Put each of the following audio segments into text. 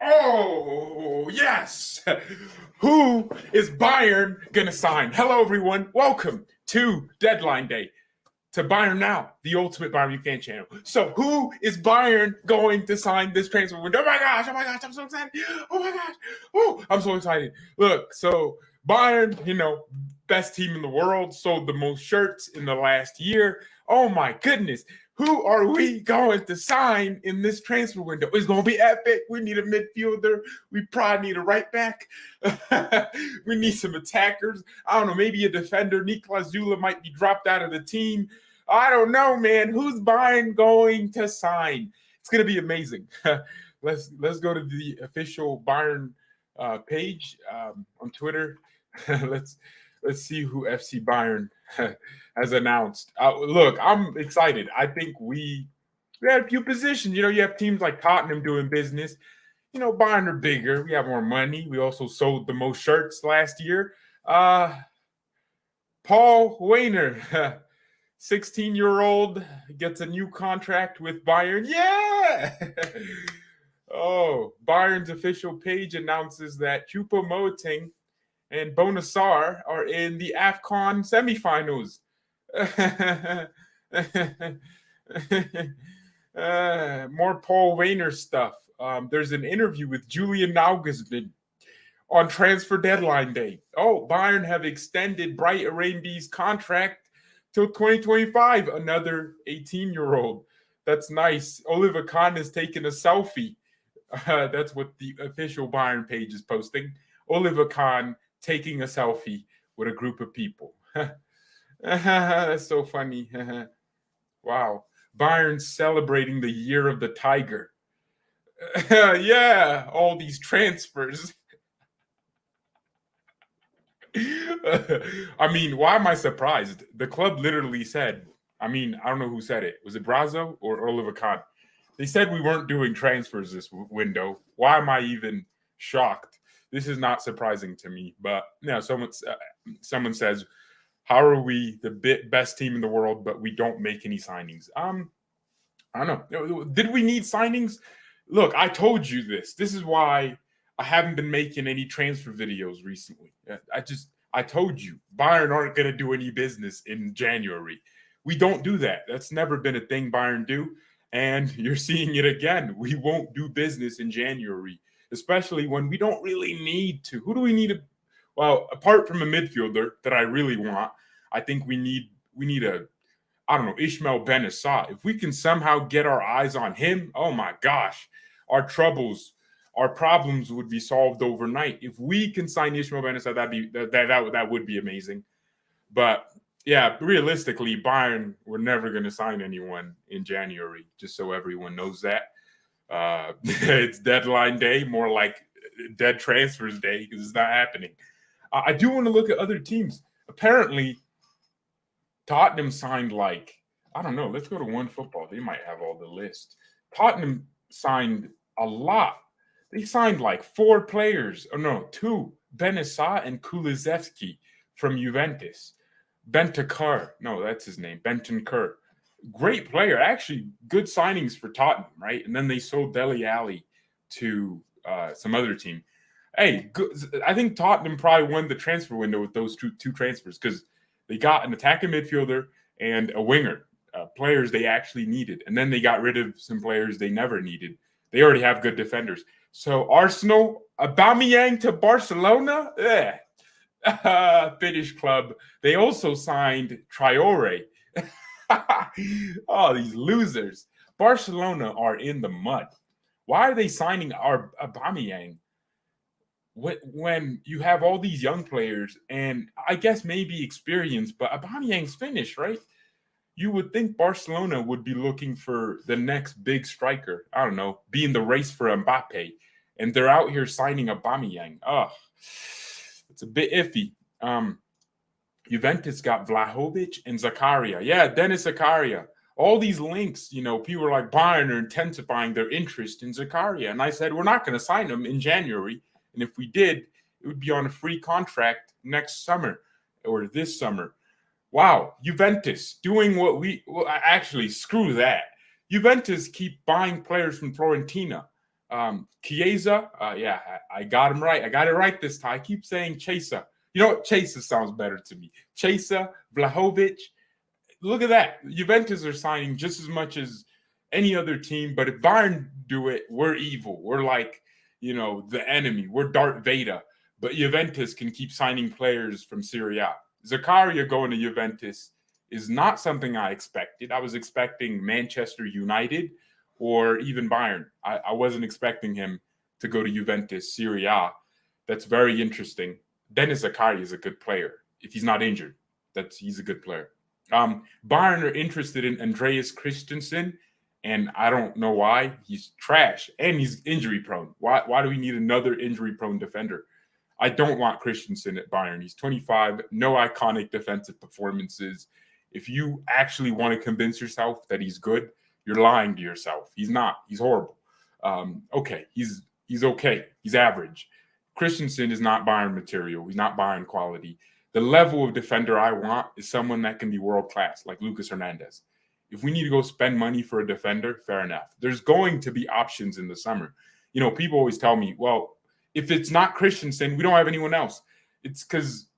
Oh, yes. Who is Bayern going to sign? Hello, everyone. Welcome to Deadline Day, to BayernNow, the ultimate Bayern Munich fan channel. So, who is Bayern going to sign this transfer window? Oh my gosh, I'm so excited. Oh my gosh. Oh, I'm so excited. Look, so Bayern, best team in the world, sold the most shirts in the last year. Oh my goodness. Who are we going to sign in this transfer window? It's going to be epic. We need a midfielder. We probably need a right back. We need some attackers. I don't know, maybe a defender. Niklas Zula might be dropped out of the team. I don't know, man. Who's Bayern going to sign? It's going to be amazing. Let's go to the official Bayern page on Twitter. let's see who FC Bayern has announced. Look, I'm excited. I think we had a few positions. You have teams like Tottenham doing business. Bayern are bigger. We have more money. We also sold the most shirts last year. Paul Weiner, 16-year-old, gets a new contract with Bayern. Yeah! Oh, Bayern's official page announces that Choupo-Moting and Bonassar are in the AFCON semifinals. More Paul Weiner stuff. There's an interview with Julian Nagelsmann on transfer deadline day. Oh, Bayern have extended Bright Arabi's contract till 2025. Another 18-year-old. That's nice. Oliver Kahn is taking a selfie. That's what the official Bayern page is posting. Oliver Kahn taking a selfie with a group of people. That's so funny. Wow. Bayern celebrating the year of the tiger. Yeah, all these transfers. I mean, why am I surprised? The club literally said, I don't know who said it. Was it Brazo or Oliver Kahn? They said we weren't doing transfers this window. Why am I even shocked? This is not surprising to me. But someone says, how are we the best team in the world, but we don't make any signings? I don't know. Did we need signings? Look, I told you this. This is why I haven't been making any transfer videos recently. I told you, Bayern aren't going to do any business in January. We don't do that. That's never been a thing Bayern do. And you're seeing it again. We won't do business in January, especially when we don't really need to. Who do we need? Well, apart from a midfielder that I really want, I think we need Ismail Bennassar. If we can somehow get our eyes on him, oh my gosh, our problems would be solved overnight. If we can sign Ismail Bennassar, that would be amazing. But yeah, realistically, Bayern, we're never going to sign anyone in January, just so everyone knows that. It's deadline day, more like dead transfers day, because it's not happening. I do want to look at other teams. Apparently, Tottenham signed I don't know, let's go to OneFootball. They might have all the list. Tottenham signed a lot. They signed 4 players. Oh, no, 2. Bennassar and Kulusevski from Juventus. Bentancur. No, that's his name. Bentancur. Great player. Actually, good signings for Tottenham, right? And then they sold Dele Alli to some other team. Hey, I think Tottenham probably won the transfer window with those two transfers because they got an attacking midfielder and a winger, players they actually needed. And then they got rid of some players they never needed. They already have good defenders. So Arsenal, Aubameyang to Barcelona? Finnish club. They also signed Traore. Oh, these losers. Barcelona are in the mud. Why are they signing our Aubameyang when you have all these young players and I guess maybe experience, but Aubameyang's Finnish, right? You would think Barcelona would be looking for the next big striker. I don't know, be in the race for Mbappe, and they're out here signing Aubameyang. Oh, it's a bit iffy. Juventus got Vlahovic and Zakaria. Yeah, Dennis Zakaria. All these links, people are like Bayern are intensifying their interest in Zakaria. And I said, we're not going to sign him in January. And if we did, it would be on a free contract next summer or this summer. Wow, Juventus doing actually, screw that. Juventus keep buying players from Fiorentina. Chiesa, yeah, I got him right. I got it right this time. I keep saying Chesa. You know what? Chesa sounds better to me. Chesa, Vlahovic. Look at that. Juventus are signing just as much as any other team, but if Bayern do it, we're evil. We're like, the enemy. We're Darth Vader. But Juventus can keep signing players from Serie A. Zakaria going to Juventus is not something I expected. I was expecting Manchester United or even Bayern. I wasn't expecting him to go to Juventus, Serie A. That's very interesting. Dennis Zakaria is a good player. If he's not injured, he's a good player. Bayern are interested in Andreas Christensen, and I don't know why. He's trash, and he's injury prone. Why do we need another injury prone defender? I don't want Christensen at Bayern. He's 25, no iconic defensive performances. If you actually want to convince yourself that he's good, you're lying to yourself. He's not. He's horrible. Okay, he's okay. He's average. Christensen is not Bayern material. He's not Bayern quality. The level of defender I want is someone that can be world-class, like Lucas Hernandez. If we need to go spend money for a defender, fair enough. There's going to be options in the summer. People always tell me, well, if it's not Christensen, we don't have anyone else. It's because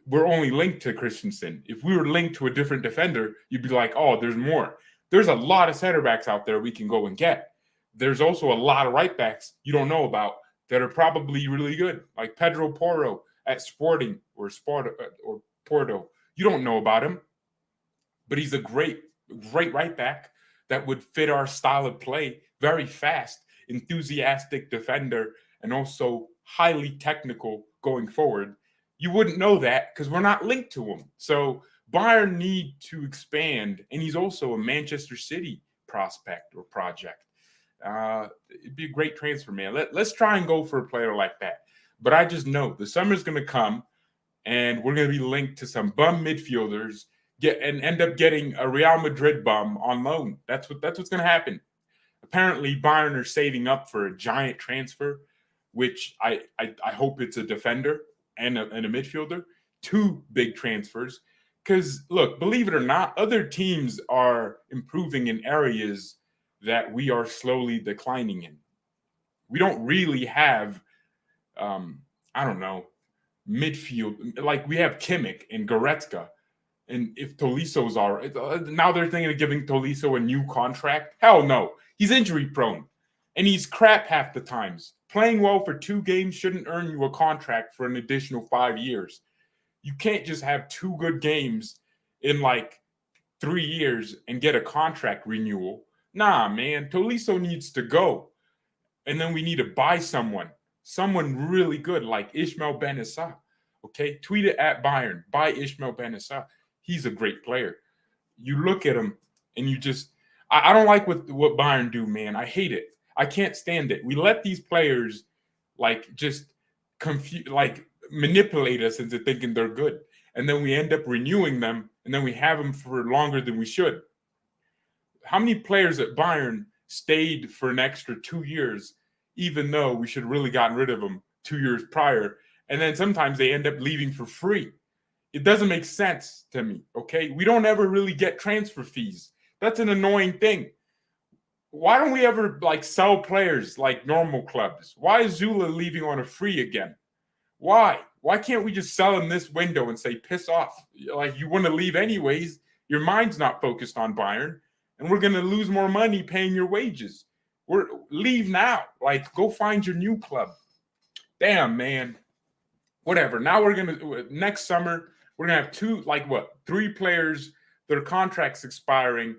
we're only linked to Christensen. If we were linked to a different defender, you'd be like, oh, there's more. There's a lot of center backs out there we can go and get. There's also a lot of right backs you don't know about that are probably really good, like Pedro Porro at Sporting or Porto. You don't know about him, but he's a great right back that would fit our style of play. Very fast, enthusiastic defender, and also highly technical going forward. You wouldn't know that because we're not linked to him. So Bayern need to expand, and he's also a Manchester City prospect or project. It'd be a great transfer, man. Let's try and go for a player like that. But I just know the summer's going to come, and we're going to be linked to some bum midfielders and end up getting a Real Madrid bum on loan. That's what's going to happen. Apparently, Bayern are saving up for a giant transfer, which I hope it's a defender and a midfielder. Two big transfers. Because, look, believe it or not, other teams are improving in areas that we are slowly declining in. We don't really have, midfield. Like, we have Kimmich and Goretzka. And if Toliso's now they're thinking of giving Tolisso a new contract. Hell no. He's injury prone. And he's crap half the times. Playing well for 2 games shouldn't earn you a contract for an additional 5 years. You can't just have 2 good games in like 3 years and get a contract renewal. Nah, man. Tolisso needs to go. And then we need to buy someone really good like Ismail Benissa. Okay? Tweet it at Bayern. Buy Ismail Benissa. He's a great player. You look at him and you just... I don't like what Bayern do, man. I hate it. I can't stand it. We let these players manipulate us into thinking they're good. And then we end up renewing them, and then we have them for longer than we should. How many players at Bayern stayed for an extra 2 years, even though we should have really gotten rid of them 2 years prior? And then sometimes they end up leaving for free. It doesn't make sense to me, okay? We don't ever really get transfer fees. That's an annoying thing. Why don't we ever sell players like normal clubs? Why is Zula leaving on a free again? Why? Why can't we just sell him this window and say, piss off? Like, you want to leave anyways. Your mind's not focused on Bayern, and we're going to lose more money paying your wages. Leave now. Go find your new club. Damn, man. Whatever. Now next summer, we're going to have 3 players, their contracts expiring,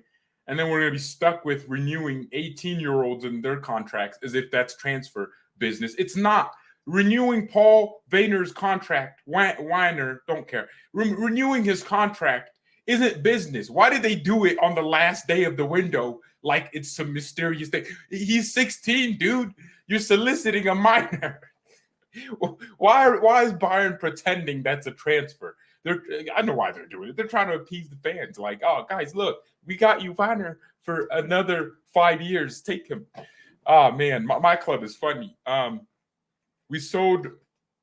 and then we're going to be stuck with renewing 18-year-olds in their contracts as if that's transfer business. It's not. Renewing Paul Weiner's contract, Weiner, don't care. Renewing his contract isn't business. Why did they do it on the last day of the window like it's some mysterious thing? He's 16, dude. You're soliciting a minor. Why is Bayern pretending that's a transfer? I know why they're doing it. They're trying to appease the fans. Like, oh, guys, look, we got you Weiner for another 5 years. Take him. Oh, man, my club is funny. We sold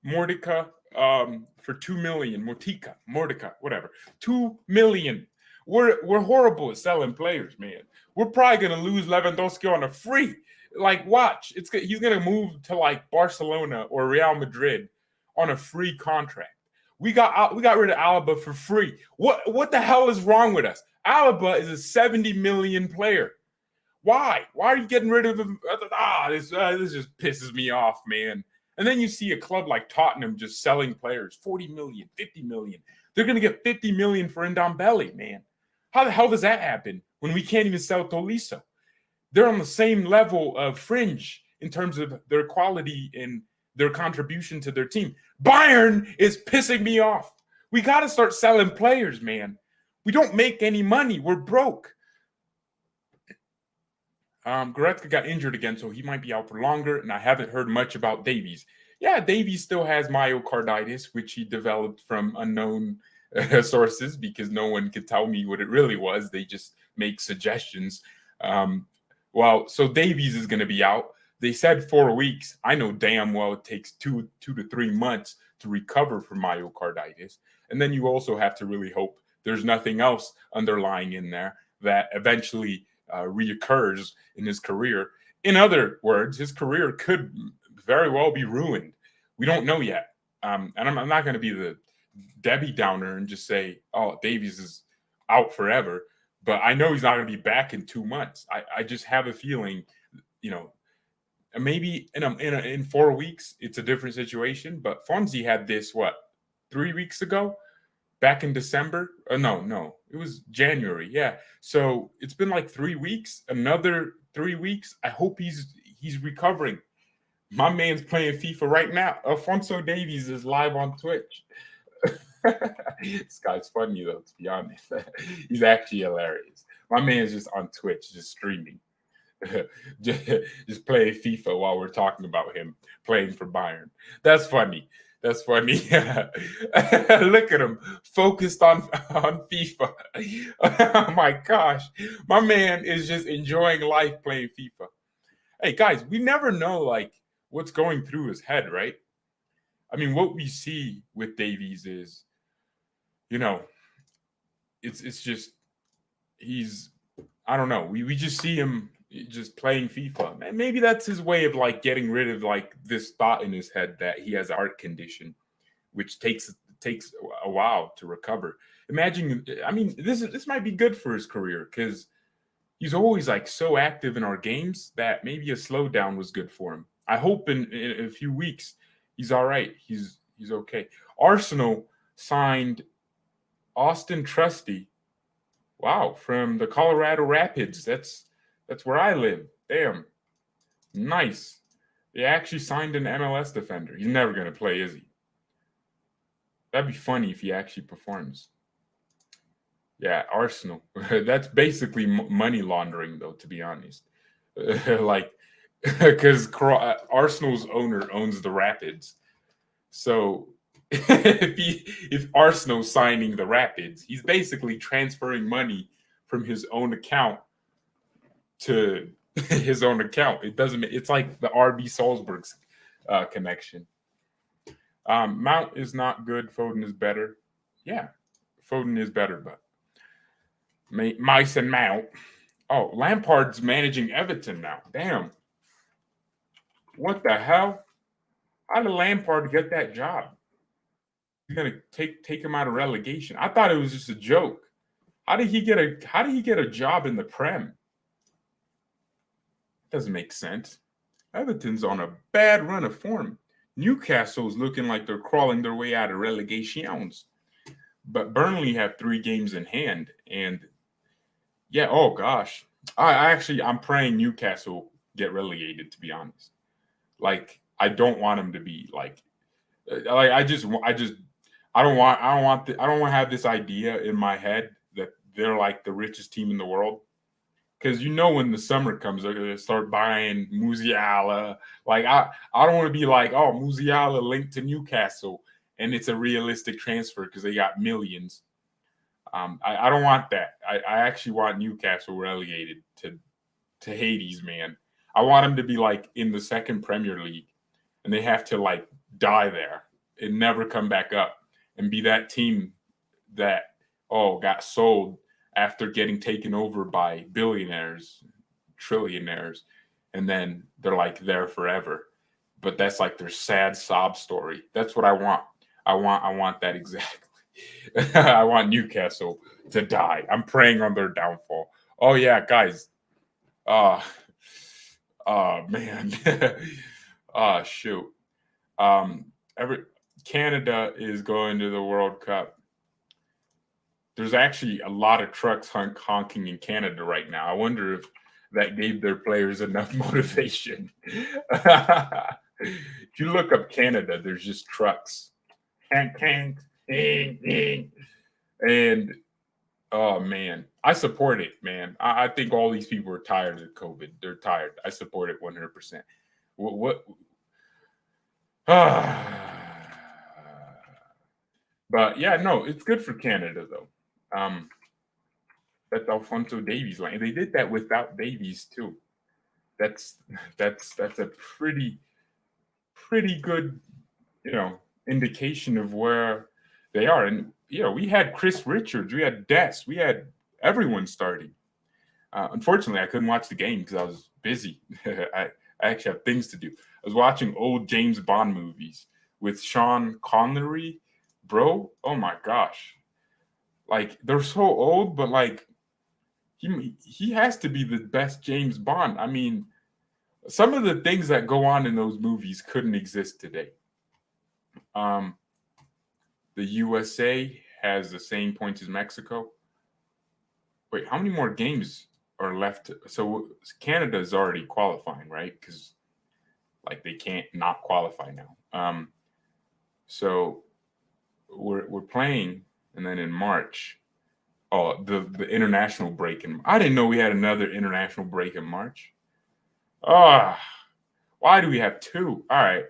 Mordeka for $2 million. Mordeka, whatever. $2 million. We're horrible at selling players, man. We're probably gonna lose Lewandowski on a free. Like, watch. He's gonna move to like Barcelona or Real Madrid on a free contract. We got rid of Alaba for free. What the hell is wrong with us? Alaba is a 70 million player. Why? Why are you getting rid of him? This just pisses me off, man. And then you see a club like Tottenham just selling players, 40 million, 50 million. They're going to get 50 million for Ndombele, man. How the hell does that happen when we can't even sell Tolisso? They're on the same level of fringe in terms of their quality and their contribution to their team. Bayern is pissing me off. We got to start selling players, man. We don't make any money. We're broke. Goretzka got injured again, so he might be out for longer, and I haven't heard much about Davies. Yeah, Davies still has myocarditis, which he developed from unknown sources because no one could tell me what it really was. They just make suggestions. So Davies is going to be out. They said 4 weeks. I know damn well it takes two to 3 months to recover from myocarditis. And then you also have to really hope there's nothing else underlying in there that eventually reoccurs in his career. In other words, his career could very well be ruined. We don't know yet. And I'm not going to be the Debbie Downer and just say, oh, Davies is out forever. But I know he's not going to be back in 2 months. I just have a feeling, maybe in 4 weeks, it's a different situation. But Fonzie had this, 3 weeks ago? Back in December? No, it was January. Yeah. So it's been like 3 weeks, another 3 weeks. I hope he's recovering. My man's playing FIFA right now. Alphonso Davies is live on Twitch. This guy's funny, though, to be honest. He's actually hilarious. My man's just on Twitch, just streaming. just playing FIFA while we're talking about him playing for Bayern. That's funny. That's funny. Look at him, focused on FIFA. Oh my gosh. My man is just enjoying life playing FIFA. Hey, guys, we never know, what's going through his head, right? I mean, what we see with Davies is, it's just, I don't know. We just see him just playing FIFA. Maybe that's his way of getting rid of this thought in his head that he has a heart condition, which takes a while to recover. Imagine, this might be good for his career because he's always so active in our games that maybe a slowdown was good for him. I hope in a few weeks he's all right. He's okay. Arsenal signed Austin Trusty. Wow, from the Colorado Rapids. That's where I live. Damn. Nice. They actually signed an MLS defender. He's never going to play, is he? That'd be funny if he actually performs. Yeah, Arsenal. That's basically money laundering, though, to be honest. Because Arsenal's owner owns the Rapids. So if Arsenal's signing the Rapids, he's basically transferring money from his own account to his own account. It's like the RB Salzburg's connection. Mount is not good. Foden is better. Yeah, Foden is better, but Mason Mount. Oh, Lampard's managing Everton now. Damn. What the hell? How did Lampard get that job? He's gonna take him out of relegation. I thought it was just a joke. How did he get a job in the Prem? Doesn't make sense. Everton's on a bad run of form. Newcastle's looking like they're crawling their way out of relegations. But Burnley have 3 games in hand. And yeah, oh gosh. I'm praying Newcastle get relegated, to be honest. I don't want them to be I don't want to have this idea in my head that they're the richest team in the world. Because when the summer comes, they're going to start buying Musiala. I don't want to be Musiala linked to Newcastle, and it's a realistic transfer because they got millions. I don't want that. I actually want Newcastle relegated to Hades, man. I want them to be in the second Premier League, and they have to die there and never come back up and be that team that got sold after getting taken over by billionaires, trillionaires, and then they're like there forever. But that's like their sad sob story. That's what I want. I want that exactly. I want Newcastle to die. I'm praying on their downfall. Oh yeah, guys. Uh oh man. Shoot. Every Canada is going to the World Cup. There's actually a lot of trucks honking in Canada right now. I wonder if that gave their players enough motivation. If you look up Canada, there's just trucks. And oh man, I support it, man. I think all these people are tired of COVID. They're tired. I support it 100%. What but yeah, no, it's good for Canada though. That's Alphonso Davies line. They did that without Davies too. That's a pretty good, indication of where they are. And we had Chris Richards, we had Des, we had everyone starting. Unfortunately, I couldn't watch the game because I was busy. I actually have things to do. I was watching old James Bond movies with Sean Connery. Bro, oh my gosh. Like, they're so old, but like, he has to be the best James Bond. I mean, some of the things that go on in those movies couldn't exist today. The USA has the same points as Mexico. Wait, how many more games are left? So Canada is already qualifying, right? Because like they can't not qualify now. So we're playing, and then in March, the international break. I didn't know we had another international break in March. Why do we have two? All right.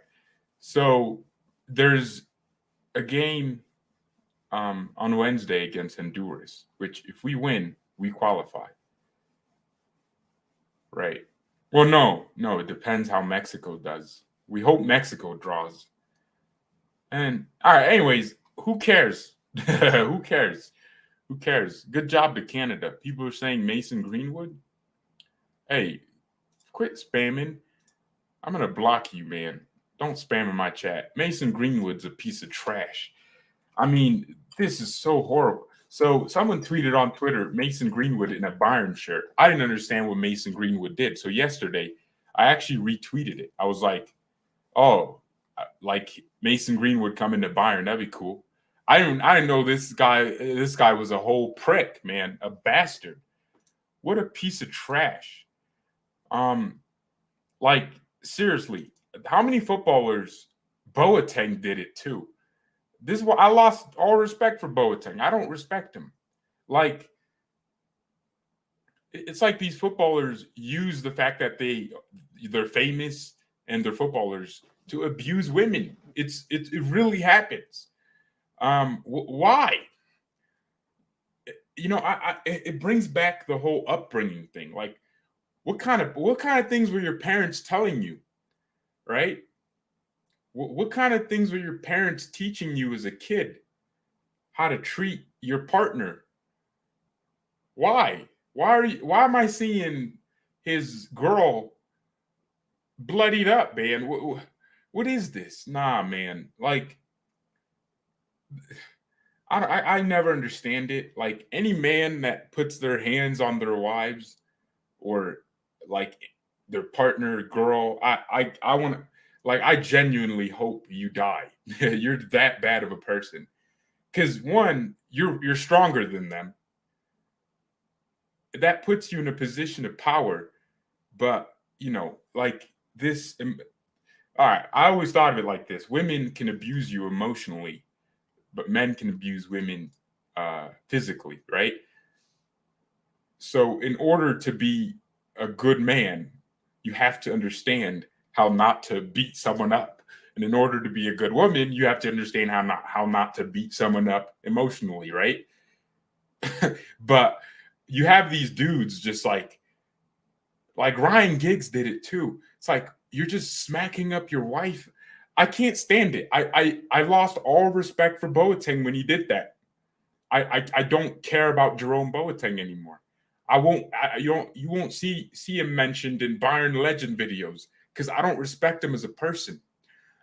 So there's a game on Wednesday against Honduras, which if we win, we qualify. Right. Well, no, it depends how Mexico does. We hope Mexico draws. And all right, anyways, who cares? Who cares? Who cares? Good job to Canada. People are saying Mason Greenwood. Hey, quit spamming. I'm going to block you, man. Don't spam in my chat. Mason Greenwood's a piece of trash. I mean, this is so horrible. So someone tweeted on Twitter, Mason Greenwood in a Bayern shirt. I didn't understand what Mason Greenwood did. So yesterday, I actually retweeted it. I was like, oh, like Mason Greenwood coming to Bayern, that'd be cool. I didn't know this guy was a whole prick, man, a bastard. What a piece of trash. Like seriously, how many footballers? Boateng did it too. This is why I lost all respect for Boateng. I don't respect him. Like it's like these footballers use the fact that they're famous and they're footballers to abuse women. It really happens. Why? It brings back the whole upbringing thing. Like, what kind of things were your parents telling you, right? What kind of things were your parents teaching you as a kid? How to treat your partner? Why? Why am I seeing his girl bloodied up, man? What is this? Nah, man. Like, I never understand it. Like any man that puts their hands on their wives or like their partner, girl, I want to, like, I genuinely hope you die. You're that bad of a person. Because one, you're stronger than them. That puts you in a position of power. But like this. All right, I always thought of it like this: women can abuse you emotionally, but men can abuse women physically, right? So in order to be a good man, you have to understand how not to beat someone up. And in order to be a good woman, you have to understand how not to beat someone up emotionally, right? But you have these dudes just like Ryan Giggs did it too. It's like you're just smacking up your wife. I can't stand it. I lost all respect for Boateng when he did that. I don't care about Jerome Boateng anymore. You won't see him mentioned in Bayern legend videos because I don't respect him as a person.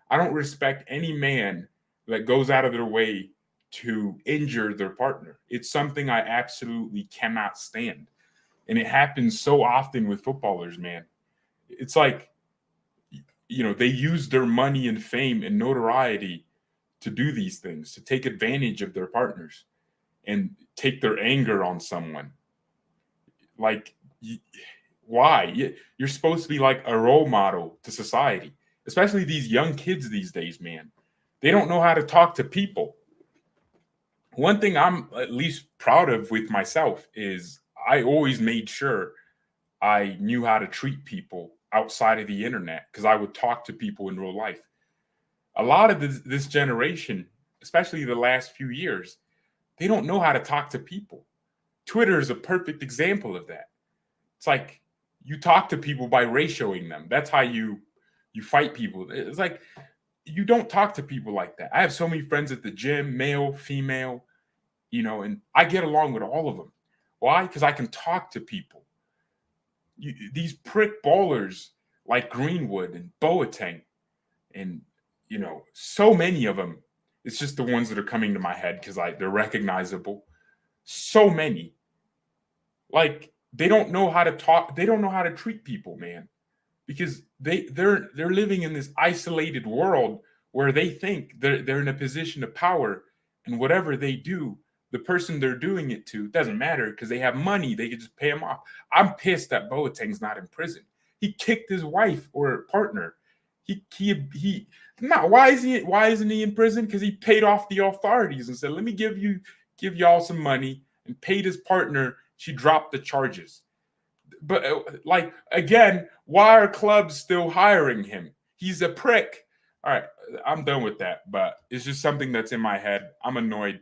I don't respect any man that goes out of their way to injure their partner. It's something I absolutely cannot stand. And it happens so often with footballers, man. It's like, they use their money and fame and notoriety to do these things, to take advantage of their partners and take their anger on someone. Like, why? You're supposed to be like a role model to society, especially these young kids these days, man. They don't know how to talk to people. One thing I'm at least proud of with myself is I always made sure I knew how to treat people outside of the internet because I would talk to people in real life. A lot of this generation, especially the last few years, they don't know how to talk to people. Twitter is a perfect example of that. It's like you talk to people by ratioing them. That's how you fight people. It's like you don't talk to people like that. I have so many friends at the gym, male, female, and I get along with all of them. Why? Because I can talk to people. These prick ballers like Greenwood and Boateng and so many of them. It's just the ones that are coming to my head because they're recognizable. So many. Like they don't know how to talk. They don't know how to treat people, man, because they're living in this isolated world where they think they're in a position of power, and whatever they do, the person they're doing it to doesn't matter because they have money. They can just pay him off. I'm pissed that Boateng's not in prison. He kicked his wife or partner. He not why isn't he in prison? Because he paid off the authorities and said, let me give y'all some money, and paid his partner. She dropped the charges. But like again, why are clubs still hiring him? He's a prick. All right, I'm done with that. But it's just something that's in my head. I'm annoyed.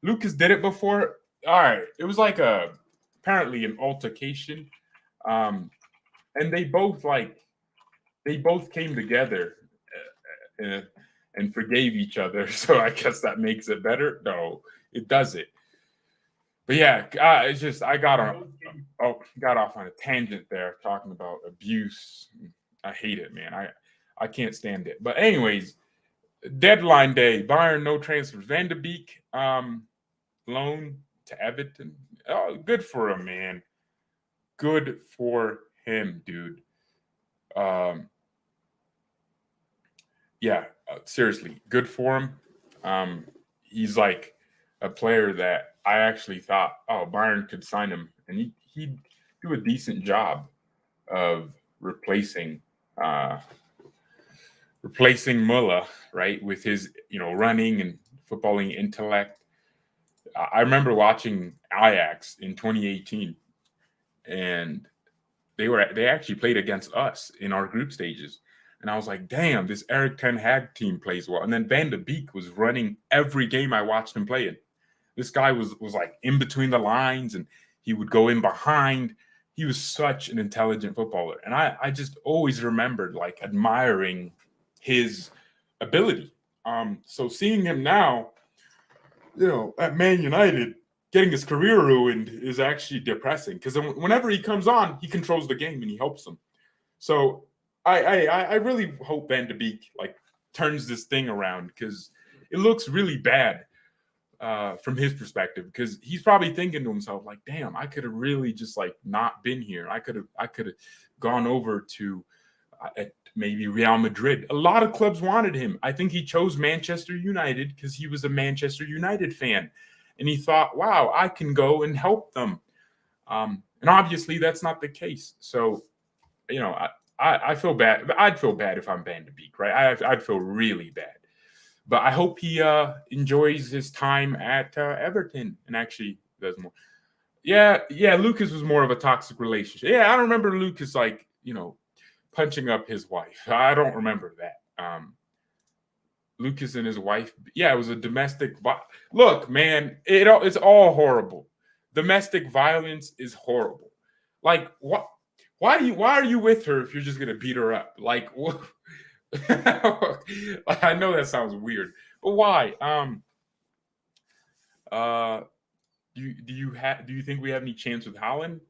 Lucas did it before. All right, it was like apparently an altercation, and they both came together and forgave each other. So I guess that makes it better. No, it doesn't. But yeah, it's just I got off on a tangent there talking about abuse. I hate it, man. I can't stand it. But anyways, deadline day, Bayern no transfers. Van de Beek loan to Everton. Oh, good for him, man. Good for him, dude. Yeah, seriously, good for him. He's like a player that I actually thought, Bayern could sign him, and he'd do a decent job of replacing Muller, right, with his running and footballing intellect. I remember watching Ajax in 2018, and they actually played against us in our group stages. And I was like, damn, this Erik ten Hag team plays well. And then Van de Beek was running every game I watched him play in. This guy was like in between the lines, and he would go in behind. He was such an intelligent footballer. And I just always remembered like admiring his ability. So seeing him now, at Man United, getting his career ruined is actually depressing because whenever he comes on, he controls the game and he helps them. So I really hope Van de Beek like turns this thing around because it looks really bad from his perspective because he's probably thinking to himself like, damn, I could have really just like not been here. I could have gone over to maybe Real Madrid. A lot of clubs wanted him. I think he chose Manchester United because he was a Manchester United fan. And he thought, wow, I can go and help them. And obviously that's not the case. So, I feel bad. I'd feel bad if I'm Van de Beek, right? I'd feel really bad. But I hope he enjoys his time at Everton and actually does more. Yeah, Lucas was more of a toxic relationship. Yeah, I don't remember Lucas like, punching up his wife. I don't remember that. Lucas and his wife. Yeah, it was a domestic. Look, man, it's all horrible. Domestic violence is horrible. Like, what? Why are you with her if you're just gonna beat her up? Like, what? I know that sounds weird, but why? Do you think we have any chance with Haaland?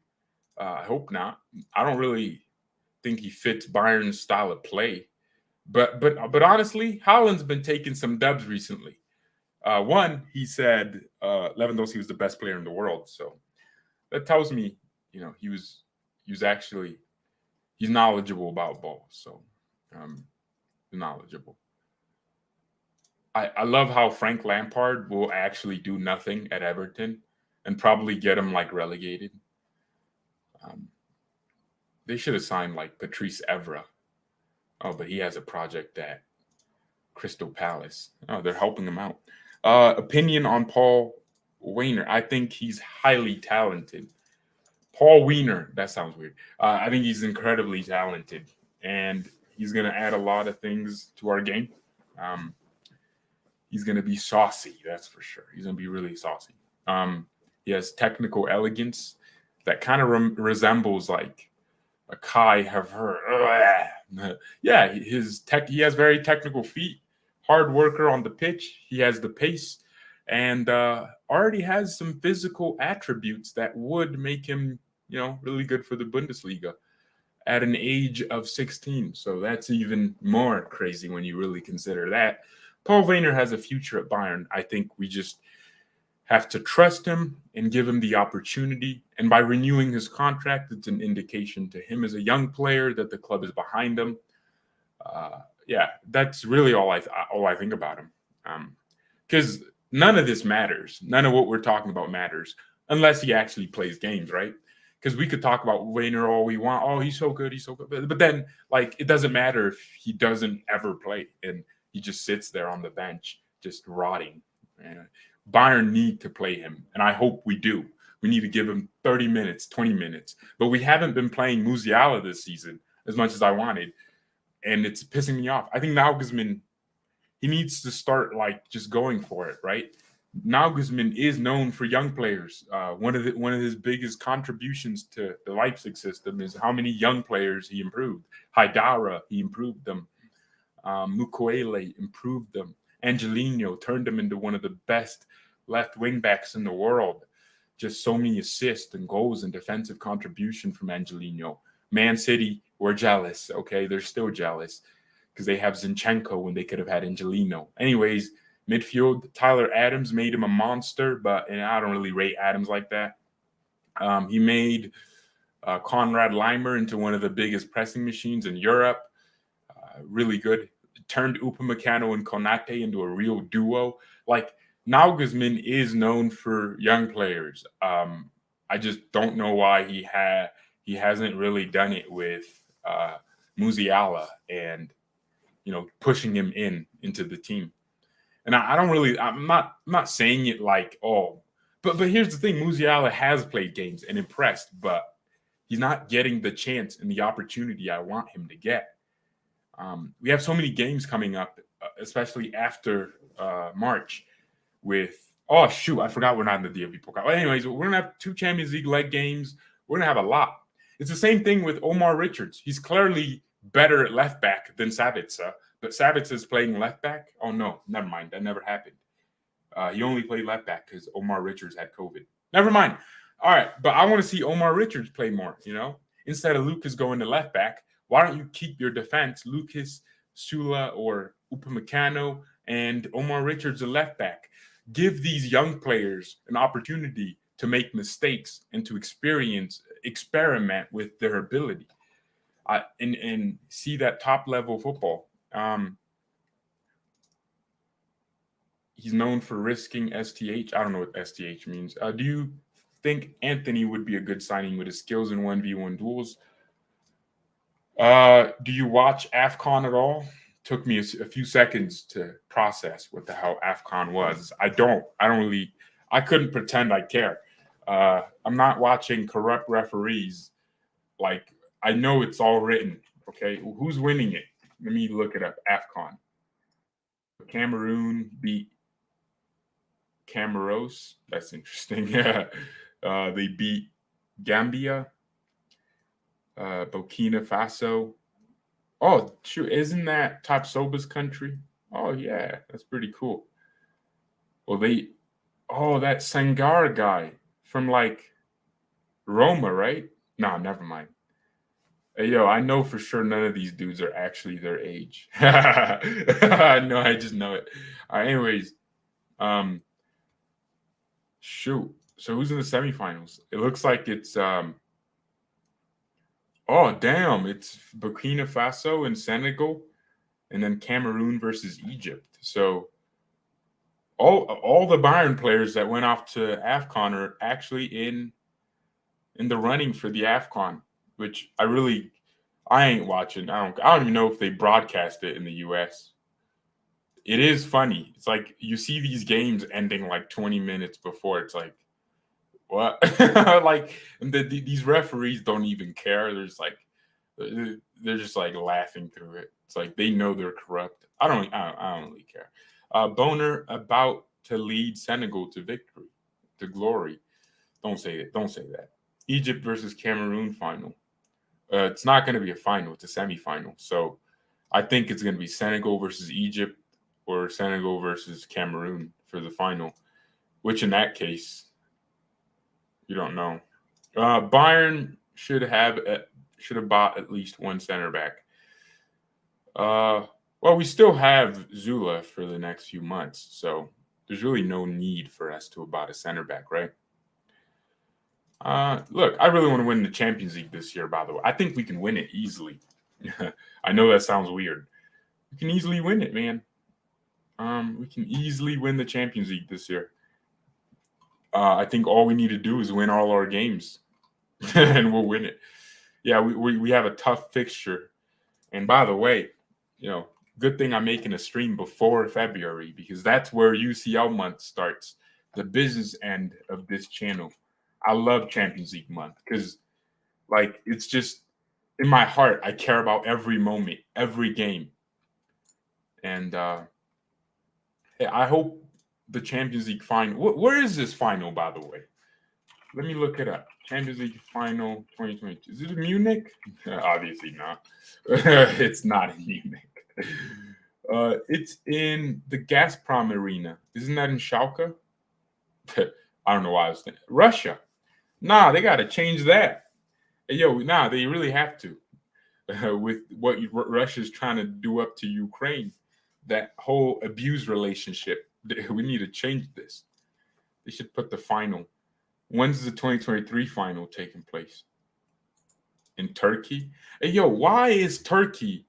I hope not. I don't really think he fits Bayern's style of play. But honestly, Haaland's been taking some dubs recently. One, he said Lewandowski was the best player in the world. So that tells me, he was actually he's knowledgeable about ball. So knowledgeable. I love how Frank Lampard will actually do nothing at Everton and probably get him like relegated. They should have signed like Patrice Evra. Oh, but he has a project at Crystal Palace. Oh, they're helping him out. Opinion on Paul Weiner. I think he's highly talented. Paul Weiner. That sounds weird. I think he's incredibly talented, and he's going to add a lot of things to our game. He's going to be saucy, that's for sure. He's going to be really saucy. He has technical elegance that kind of resembles like a Kai Havertz. Yeah, he has very technical feet. Hard worker on the pitch. He has the pace, and already has some physical attributes that would make him, really good for the Bundesliga at an age of 16. So that's even more crazy when you really consider that. Paul Weiner has a future at Bayern. I think we just have to trust him and give him the opportunity. And by renewing his contract, it's an indication to him as a young player that the club is behind him. That's really all I think about him. Because none of this matters. None of what we're talking about matters unless he actually plays games, right? Because we could talk about Weiner all we want. Oh, he's so good. He's so good. But then, it doesn't matter if he doesn't ever play and he just sits there on the bench, just rotting. Bayern need to play him, and I hope we do. We need to give him 30 minutes, 20 minutes. But we haven't been playing Musiala this season as much as I wanted, and it's pissing me off. I think Nagelsmann, he needs to start just going for it, right? Nagelsmann is known for young players. One of his biggest contributions to the Leipzig system is how many young players he improved. Haidara, he improved them. Mukwele improved them. Angelino turned him into one of the best left wing backs in the world. Just so many assists and goals and defensive contribution from Angelino. Man City were jealous. Okay, they're still jealous because they have Zinchenko when they could have had Angelino. Anyways, midfield, Tyler Adams made him a monster, but I don't really rate Adams like that. He made Konrad Leimer into one of the biggest pressing machines in Europe. Really good. Turned Upamecano and Konate into a real duo. Nagelsmann is known for young players. I just don't know why he hasn't really done it with Musiala and pushing him into the team. And I'm not saying it but here's the thing: Musiala has played games and impressed, but he's not getting the chance and the opportunity I want him to get. We have so many games coming up, especially after March. I forgot we're not in the DFB Pokal. Anyways, we're gonna have 2 Champions League leg games. We're gonna have a lot. It's the same thing with Omar Richards. He's clearly better at left back than Sabitzer, but Sabitzer is playing left back. Oh no, never mind. That never happened. He only played left back because Omar Richards had COVID. Never mind. All right, but I want to see Omar Richards play more. Instead of Lucas going to left back. Why don't you keep your defense, Lucas, Sula, or Upamecano, and Omar Richards a left back? Give these young players an opportunity to make mistakes and to experiment with their ability, and see that top level football. He's known for risking STH. I don't know what STH means. Do you think Anthony would be a good signing with his skills in 1v1 duels? Do you watch AFCON at all? Took me a few seconds to process what the hell AFCON was. I couldn't pretend I care. I'm not watching corrupt referees. I know it's all written. Okay, who's winning it? Let me look it up. AFCON. Cameroon beat Comoros. That's interesting. They beat Gambia. Burkina Faso. Oh, shoot. Isn't that Tapsoba's country? Oh, yeah. That's pretty cool. Well, that Sangar guy from Roma, right? Nah, never mind. Hey, yo, I know for sure none of these dudes are actually their age. No, I just know it. All right, anyways, shoot. So who's in the semifinals? It looks like it's oh damn, it's Burkina Faso and Senegal, and then Cameroon versus Egypt. So all the Bayern players that went off to AFCON are actually in the running for the AFCON, which I ain't watching. I don't even know if they broadcast it in the US. It is funny. It's like you see these games ending like 20 minutes before. It's like, what? Like these referees don't even care. They're just like laughing through it. It's like they know they're corrupt. I don't really care. Boner about to lead Senegal to victory, to glory. Don't say it. Don't say that. Egypt versus Cameroon final. It's not going to be a final. It's a semifinal. So I think it's going to be Senegal versus Egypt or Senegal versus Cameroon for the final. Which in that case, you don't know. Bayern should have bought at least one center back. Well, we still have Zula for the next few months, so there's really no need for us to have bought a center back, right? Look, I really want to win the Champions League this year, by the way. I think we can win it easily. I know that sounds weird. We can easily win it, man. We can easily win the Champions League this year. I think all we need to do is win all our games, and we'll win it. Yeah, we have a tough fixture. And by the way, good thing I'm making a stream before February because that's where UCL month starts, the business end of this channel. I love Champions League month because, like, it's just in my heart. I care about every moment, every game, and I hope the Champions League final. Where is this final, by the way? Let me look it up. Champions League final 2022. Is it in Munich? Obviously not. It's not in Munich. It's in the Gazprom Arena. Isn't that in Schalke? I don't know why I was thinking. Russia. Nah, they got to change that. Hey, yo, nah, they really have to. With what Russia's trying to do up to Ukraine, that whole abuse relationship, we need to change this. They should put the final. When's the 2023 final taking place? In Turkey? Hey, yo, why is Turkey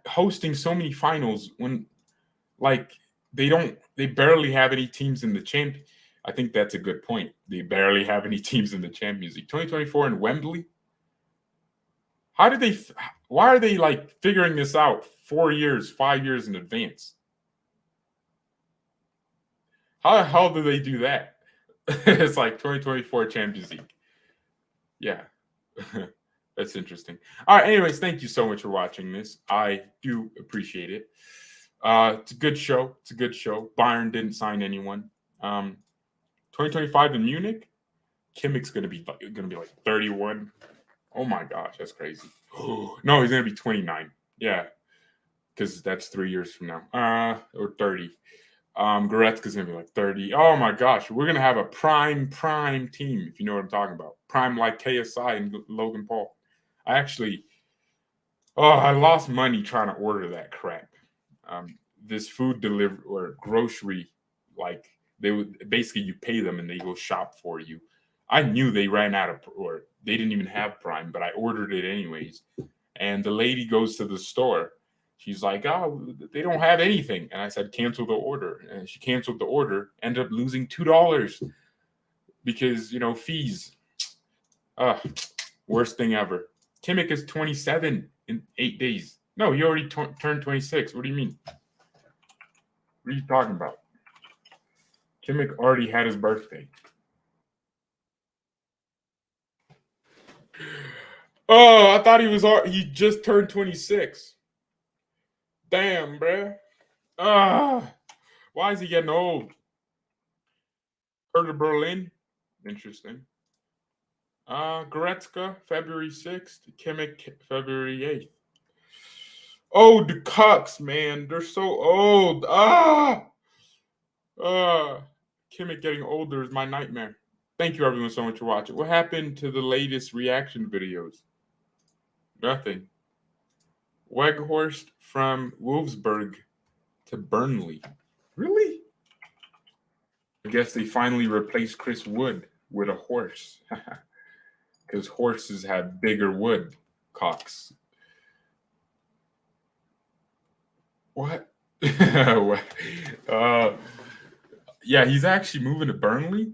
hosting so many finals when, like, they barely have any teams in the champion? I think that's a good point. They barely have any teams in the Champions League. 2024 in Wembley? Why are they, like, figuring this out 4 years, 5 years in advance? How the hell do they do that? It's like 2024 Champions League. Yeah. That's interesting. All right. Anyways, thank you so much for watching this. I do appreciate it. It's a good show. It's a good show. Bayern didn't sign anyone. 2025 in Munich, Kimmich's gonna be like 31. Oh my gosh, that's crazy. No, he's gonna be 29. Yeah, because that's 3 years from now. Or 30. Goretzka's gonna be like 30. Oh my gosh, we're gonna have a prime team, if you know what I'm talking about. Prime like KSI and Logan Paul. I lost money trying to order that crap. This food delivery or grocery, like they would basically you pay them and they go shop for you. I knew they ran out of, or they didn't even have Prime, but I ordered it anyways. And the lady goes to the store. She's like, oh, they don't have anything. And I said, cancel the order. And she canceled the order, ended up losing $2 because, fees. Worst thing ever. Kimmich is 27 in 8 days. No, he already turned 26. What do you mean? What are you talking about? Kimmich already had his birthday. Oh, I thought he just turned 26. Damn, bruh. Why is he getting old? Hertha Berlin. Interesting. Goretzka, February 6th. Kimmich, February 8th. Oh, the Cucks, man. They're so old. Kimmich getting older is my nightmare. Thank you everyone so much for watching. What happened to the latest reaction videos? Nothing. Weghorst from Wolfsburg to Burnley. Really? I guess they finally replaced Chris Wood with a horse. Because horses have bigger wood cocks. What? Yeah, he's actually moving to Burnley.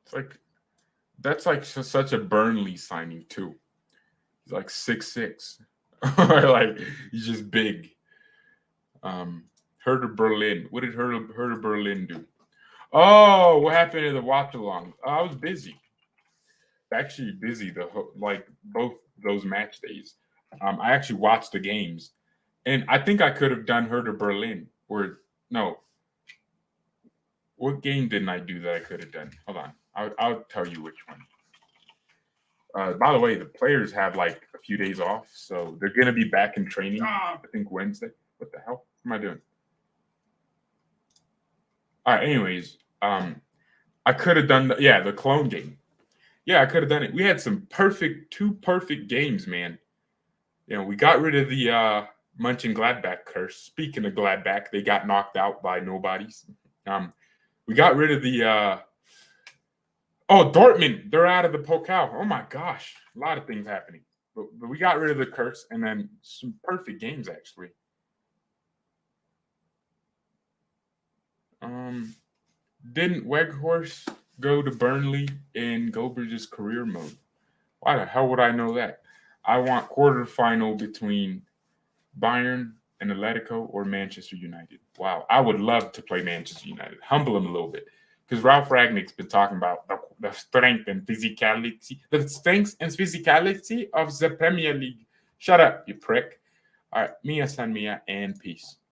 It's like that's like such a Burnley signing too. He's like 6'6". Like he's just big. Hertha Berlin. What did Hertha Berlin do? Oh, what happened to the watch along? I was busy. Actually busy like both those match days. I actually watched the games, and I think I could have done Hertha Berlin or no. What game didn't I do that I could have done? Hold on, I'll tell you which one. By the way, the players have like a few days off, so they're gonna be back in training. I think Wednesday. What the hell am I doing? All right. Anyways, I could have done the clone game. Yeah, I could have done it. We had two perfect games, man. You know, we got rid of the Mönchengladbach curse. Speaking of Gladbach, they got knocked out by nobodies. We got rid of the Dortmund. They're out of the Pokal. Oh my gosh, a lot of things happening. But we got rid of the curse, and then some perfect games actually. Didn't Weghorst go to Burnley in Gobridge's career mode? Why the hell would I know that? I want quarterfinal between Bayern and Atletico or Manchester United. Wow, I would love to play Manchester United. Humble him a little bit. Because Ralph Ragnick's been talking about the strength and physicality of the Premier League. Shut up, you prick. All right, Mia San Mia, and peace.